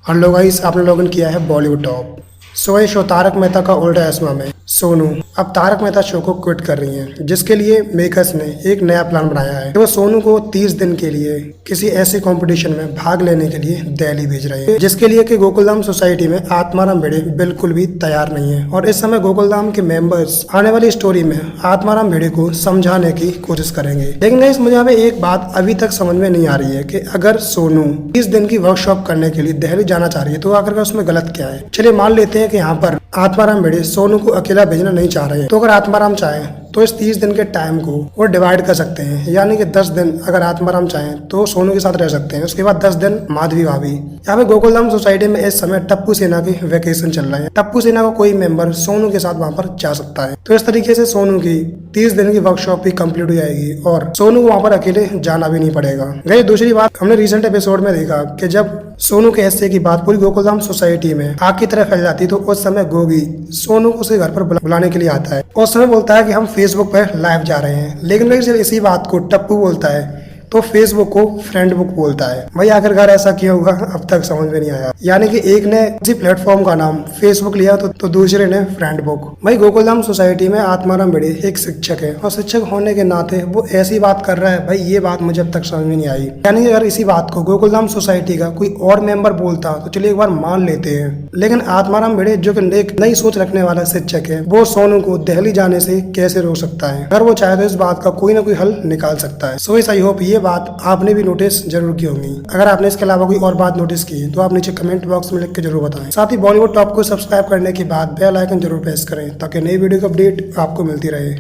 Hello guys, आपने login किया है बॉलीवुड टॉप। सो ये शो तारक मेहता का उल्टा चश्मा में सोनू अब तारक मेहता शो को क्विट कर रही हैं, जिसके लिए मेकर्स ने एक नया प्लान बनाया है कि वो सोनू को 30 दिन के लिए किसी ऐसे कंपटीशन में भाग लेने के लिए दिल्ली भेज रहे हैं, जिसके लिए कि गोकुलधाम सोसाइटी में आत्माराम भिड़े बिल्कुल भी तैयार नहीं है। और इस समय गोकुलधाम के मेंबर्स आने वाली स्टोरी में आत्माराम भिड़े को समझाने की कोशिश करेंगे। लेकिन गाइस, मुझे यहाँ पे एक बात अभी तक समझ में नहीं आ रही है कि अगर सोनू 30 दिन की वर्कशॉप करने के लिए दिल्ली जाना चाह रही है तो आखिरकार उसमें गलत क्या है। चलिए मान लेते हैं कि यहाँ पर आत्माराम भिड़े सोनू को अकेला भेजना नहीं चाह रहे हैं, तो अगर आत्माराम चाहे तो इस 30 दिन के टाइम को वो डिवाइड कर सकते हैं। यानी कि 10 दिन अगर आत्माराम चाहें तो सोनू के साथ रह सकते हैं, उसके बाद 10 दिन माधवी भाभी। यहाँ पे गोकुलधाम सोसाइटी में इस समय टप्पू सेना की वेकेशन चल रहे हैं। टप्पू सेना का कोई मेंबर सोनू के साथ वहां पर जा सकता है। तो इस तरीके से सोनू की 30 दिन की वर्कशॉप भी कंप्लीट हो जाएगी और सोनू को वहां पर अकेले जाना भी नहीं पड़ेगा। गई दूसरी बात, हमने रिसेंट एपिसोड में देखा कि जब सोनू के हिस्से की बात पूरी गोकुलधाम सोसाइटी में आग की तरह फैल जाती तो उस समय गोगी सोनू को उसके घर पर बुलाने के लिए आता है। उस समय बोलता है कि हम फेसबुक पर लाइव जा रहे हैं, लेकिन जब इसी बात को टप्पू बोलता है तो फेसबुक को फ्रेंड बुक बोलता है। भाई आखिरकार ऐसा क्यों होगा, अब तक समझ में नहीं आया। यानी कि एक ने किसी प्लेटफॉर्म का नाम फेसबुक लिया तो दूसरे ने फ्रेंड बुक। भाई गोकुलधाम सोसाइटी में आत्माराम भिड़े एक शिक्षक है और शिक्षक होने के नाते वो ऐसी बात कर रहा है। भाई ये बात मुझे अब तक समझ में नहीं आई। यानी कि अगर इसी बात को गोकुलधाम सोसाइटी का कोई और मेंबर बोलता तो चलिए एक बार मान लेते हैं, लेकिन आत्माराम भिड़े जो कि एक नई सोच रखने वाला शिक्षक है, वो सोनू को दिल्ली जाने से कैसे रोक सकता है। अगर वो चाहे तो इस बात का कोई ना कोई हल निकाल सकता है। सो आई होप ये बात आपने भी नोटिस जरूर की होगी। अगर आपने इसके अलावा कोई और बात नोटिस की तो आप नीचे कमेंट बॉक्स में लिख के जरूर बताएं। साथ ही बॉलीवुड टॉप को सब्सक्राइब करने के बाद बेल आइकन जरूर प्रेस करें ताकि नई वीडियो की अपडेट आपको मिलती रहे।